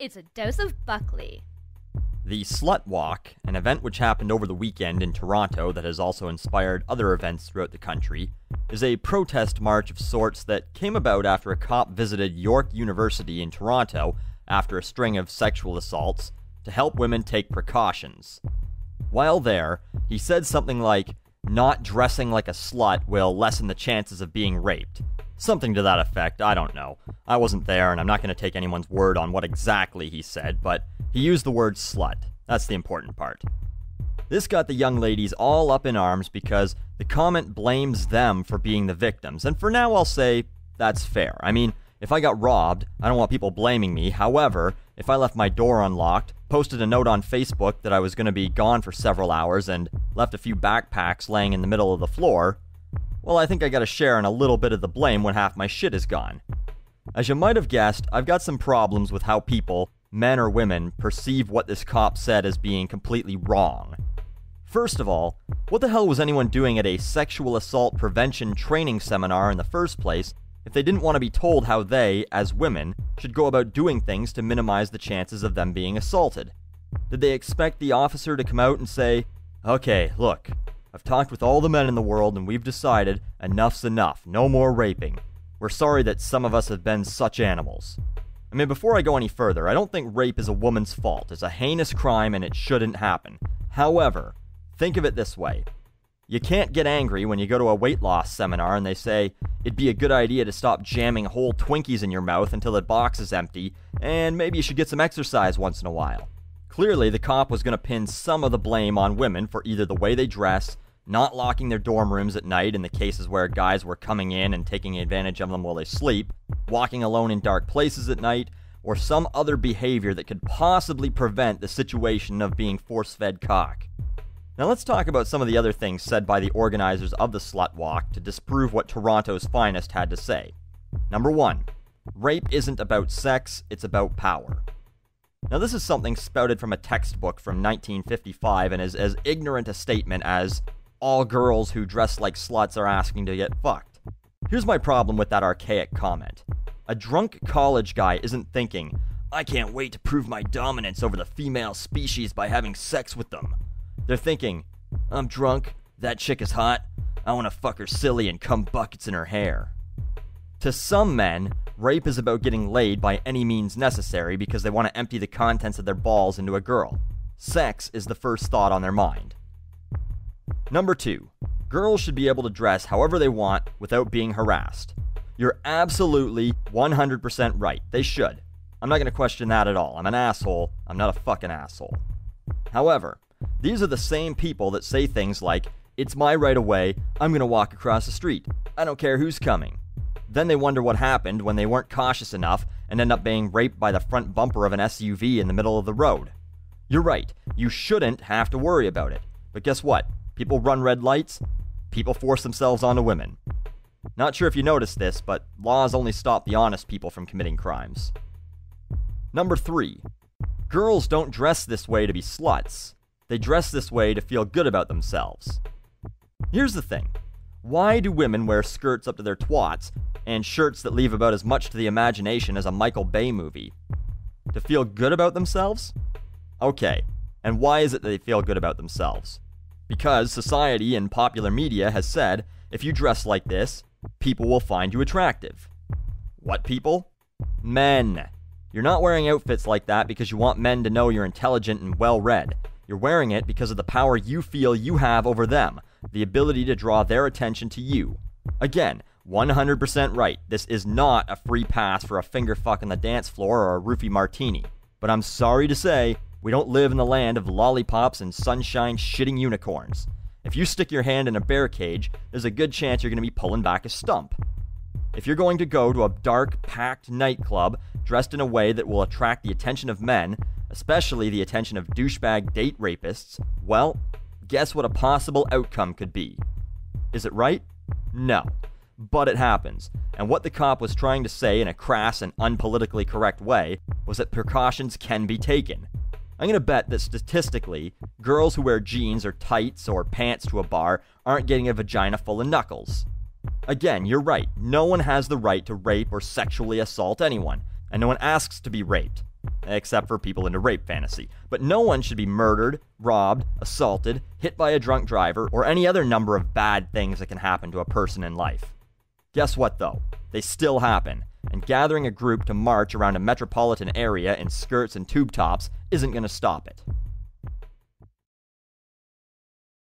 It's a dose of Buckley. The Slutwalk, an event which happened over the weekend in Toronto that has also inspired other events throughout the country, is a protest march of sorts that came about after a cop visited York University in Toronto after a string of sexual assaults to help women take precautions. While there, he said something like, "Not dressing like a slut will lessen the chances of being raped." Something to that effect, I don't know. I wasn't there, and I'm not going to take anyone's word on what exactly he said, but he used the word slut. That's the important part. This got the young ladies all up in arms because the comment blames them for being the victims, and for now I'll say that's fair. I mean, if I got robbed, I don't want people blaming me. However, if I left my door unlocked, posted a note on Facebook that I was going to be gone for several hours, and left a few backpacks laying in the middle of the floor, well, I think I gotta share in a little bit of the blame when half my shit is gone. As you might have guessed, I've got some problems with how people, men or women, perceive what this cop said as being completely wrong. First of all, what the hell was anyone doing at a sexual assault prevention training seminar in the first place if they didn't want to be told how they, as women, should go about doing things to minimize the chances of them being assaulted? Did they expect the officer to come out and say, "Okay, look, I've talked with all the men in the world and we've decided enough's enough, no more raping. We're sorry that some of us have been such animals." I mean, before I go any further, I don't think rape is a woman's fault. It's a heinous crime and it shouldn't happen. However, think of it this way. You can't get angry when you go to a weight loss seminar and they say, it'd be a good idea to stop jamming whole Twinkies in your mouth until the box is empty, and maybe you should get some exercise once in a while. Clearly, the cop was going to pin some of the blame on women for either the way they dress, not locking their dorm rooms at night in the cases where guys were coming in and taking advantage of them while they sleep, walking alone in dark places at night, or some other behavior that could possibly prevent the situation of being force-fed cock. Now let's talk about some of the other things said by the organizers of the Slutwalk to disprove what Toronto's finest had to say. Number 1, rape isn't about sex, it's about power. Now this is something spouted from a textbook from 1955 and is as ignorant a statement as all girls who dress like sluts are asking to get fucked. Here's my problem with that archaic comment. A drunk college guy isn't thinking, "I can't wait to prove my dominance over the female species by having sex with them." They're thinking, "I'm drunk, that chick is hot, I want to fuck her silly and cum buckets in her hair." To some men, rape is about getting laid by any means necessary because they want to empty the contents of their balls into a girl. Sex is the first thought on their mind. Number 2, girls should be able to dress however they want without being harassed. You're absolutely 100% right. They should. I'm not going to question that at all. I'm an asshole. I'm not a fucking asshole. However, these are the same people that say things like, "It's my right of way. I'm going to walk across the street. I don't care who's coming." Then they wonder what happened when they weren't cautious enough and end up being raped by the front bumper of an SUV in the middle of the road. You're right. You shouldn't have to worry about it. But guess what? People run red lights. People force themselves onto women. Not sure if you noticed this, but laws only stop the honest people from committing crimes. Number 3, girls don't dress this way to be sluts. They dress this way to feel good about themselves. Here's the thing. Why do women wear skirts up to their twats and shirts that leave about as much to the imagination as a Michael Bay movie? To feel good about themselves? Okay, and why is it that they feel good about themselves? Because society and popular media has said, if you dress like this, people will find you attractive. What people? Men. You're not wearing outfits like that because you want men to know you're intelligent and well-read. You're wearing it because of the power you feel you have over them, the ability to draw their attention to you. Again, 100% right. This is not a free pass for a finger fuck on the dance floor or a roofie martini. But I'm sorry to say, we don't live in the land of lollipops and sunshine shitting unicorns. If you stick your hand in a bear cage, there's a good chance you're going to be pulling back a stump. If you're going to go to a dark, packed nightclub dressed in a way that will attract the attention of men, especially the attention of douchebag date rapists, well, guess what a possible outcome could be? Is it right? No. But it happens. And what the cop was trying to say in a crass and unpolitically correct way was that precautions can be taken. I'm going to bet that statistically, girls who wear jeans or tights or pants to a bar aren't getting a vagina full of knuckles. Again, you're right. No one has the right to rape or sexually assault anyone, and no one asks to be raped. except for people into rape fantasy. But no one should be murdered, robbed, assaulted, hit by a drunk driver, or any other number of bad things that can happen to a person in life. Guess what, though? They still happen, and gathering a group to march around a metropolitan area in skirts and tube tops isn't going to stop it.